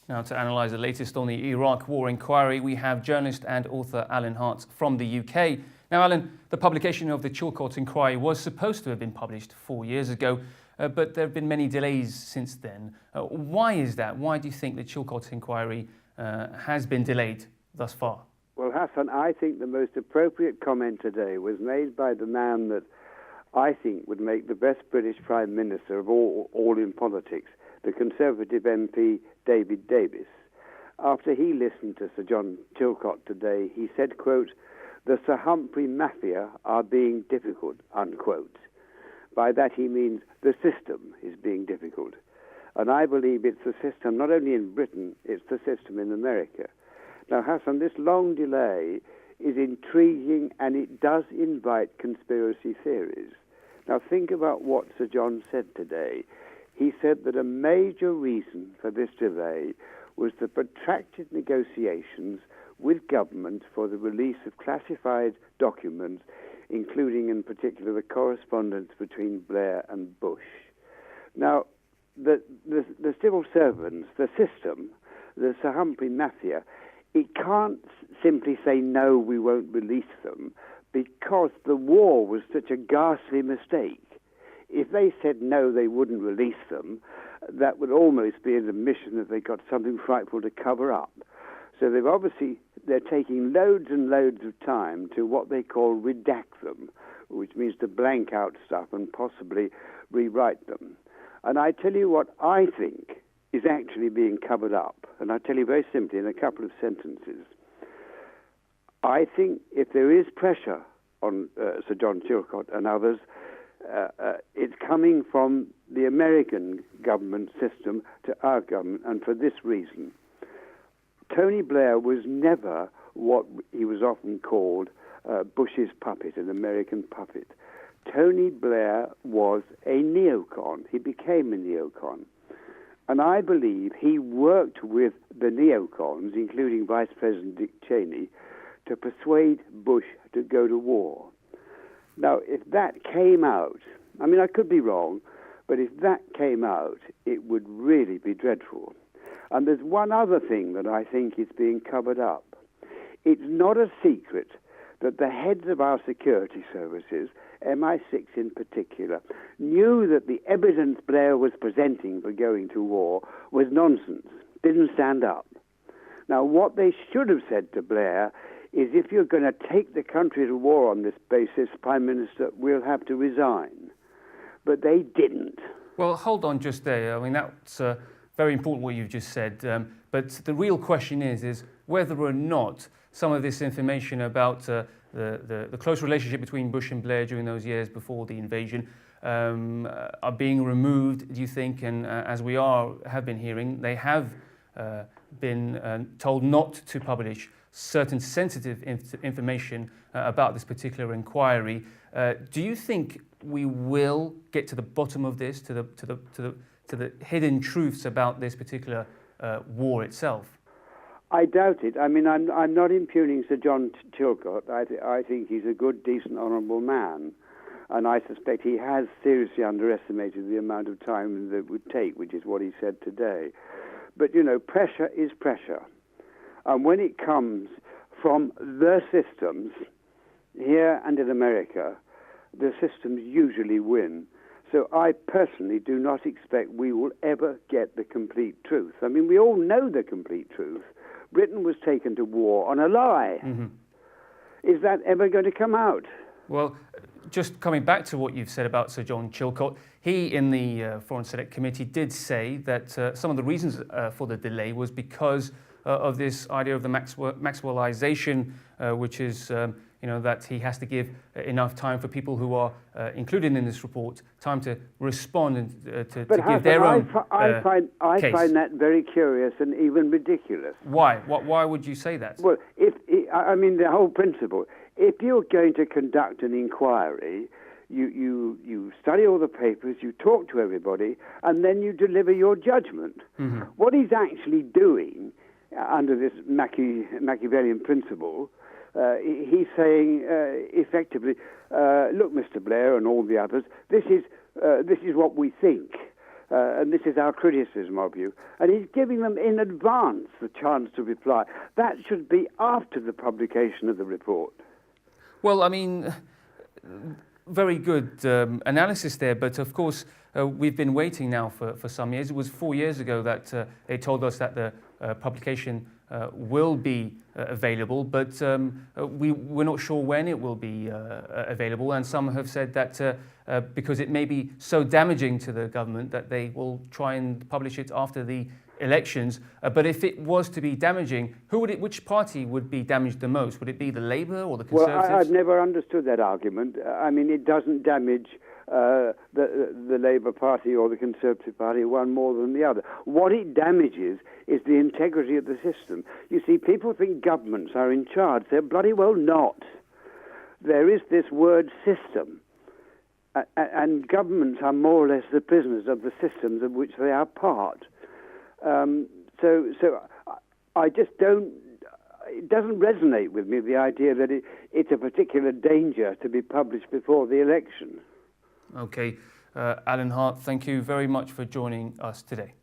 Now, to analyse the latest on the Iraq War inquiry, we have journalist and author Alan Hart from the UK. Now, Alan, the publication of the Chilcot inquiry was supposed to have been published 4 years ago, but there have been many delays since then. Why is that? Why do you think the Chilcot inquiry has been delayed thus far? Well, Hassan, I think the most appropriate comment today was made by the man that I think would make the best British Prime Minister of all in politics, the Conservative MP David Davis. After he listened to Sir John Chilcot today, he said, quote, "The Sir Humphrey Mafia are being difficult," unquote. By that he means the system is being difficult. And I believe it's the system, not only in Britain, it's the system in America. Now, Hassan, this long delay is intriguing and it does invite conspiracy theories. Now, think about what Sir John said today. He said that a major reason for this delay was the protracted negotiations with government for the release of classified documents, including in particular the correspondence between Blair and Bush. Now, the civil servants, the system, the Sir Humphrey Mafia, it can't simply say, no, we won't release them, because the war was such a ghastly mistake. If they said no, they wouldn't release them, that would almost be an admission that they got something frightful to cover up. So they're taking loads and loads of time to what they call redact them, which means to blank out stuff and possibly rewrite them. And I tell you what I think is actually being covered up. And I tell you very simply in a couple of sentences. I think if there is pressure on Sir John Chilcot and others, it's coming from the American government system to our government, and for this reason. Tony Blair was never what he was often called Bush's puppet, an American puppet. Tony Blair was a neocon. He became a neocon. And I believe he worked with the neocons, including Vice President Dick Cheney, to persuade Bush to go to war. Now, if that came out, I mean, I could be wrong, but if that came out, it would really be dreadful. And there's one other thing that I think is being covered up. It's not a secret that the heads of our security services, MI6 in particular, knew that the evidence Blair was presenting for going to war was nonsense, didn't stand up. Now, what they should have said to Blair is, if you're going to take the country to war on this basis, Prime Minister, we'll have to resign. But they didn't. Well, hold on just there. I mean, that's very important what you've just said. But the real question is whether or not some of this information about the close relationship between Bush and Blair during those years before the invasion are being removed, do you think? And as we have been hearing, they have been told not to publish certain sensitive information about this particular inquiry. Do you think we will get to the bottom of this, to the hidden truths about this particular war itself? I doubt it. I mean, I'm not impugning Sir John Chilcot. I think he's a good, decent, honourable man. And I suspect he has seriously underestimated the amount of time that it would take, which is what he said today. But, you know, pressure is pressure. And when it comes from the systems, here and in America, the systems usually win. So I personally do not expect we will ever get the complete truth. I mean, we all know the complete truth. Britain was taken to war on a lie. Mm-hmm. Is that ever going to come out? Well, just coming back to what you've said about Sir John Chilcot, he in the Foreign Select Committee did say that some of the reasons for the delay was because of this idea of the Maxwellization, which is that he has to give enough time for people who are included in this report time to respond and to give their own I find that very curious and even ridiculous. Why? Why would you say that? Well, I mean the whole principle. If you're going to conduct an inquiry, you study all the papers, you talk to everybody, and then you deliver your judgment. Mm-hmm. What he's actually doing under this Machiavellian principle, he's saying effectively, look, Mr. Blair and all the others, this is what we think. and this is our criticism of you, and he's giving them in advance the chance to reply. That should be after the publication of the report. Well, I mean, very good analysis there, but of course we've been waiting now for some years. It was 4 years ago that they told us that the publication will be available, but we're not sure when it will be available, and some have said that because it may be so damaging to the government that they will try and publish it after the elections. But if it was to be damaging, which party would be damaged the most? Would it be the Labour or the Conservatives? Well, I've never understood that argument. I mean, it doesn't damage the Labour Party or the Conservative Party one more than the other. What it damages is the integrity of the system. You see, people think governments are in charge. They're bloody well not. There is this word system, and governments are more or less the prisoners of the systems of which they are part. So I just don't. It doesn't resonate with me, the idea that it's a particular danger to be published before the election. Okay, Alan Hart, thank you very much for joining us today.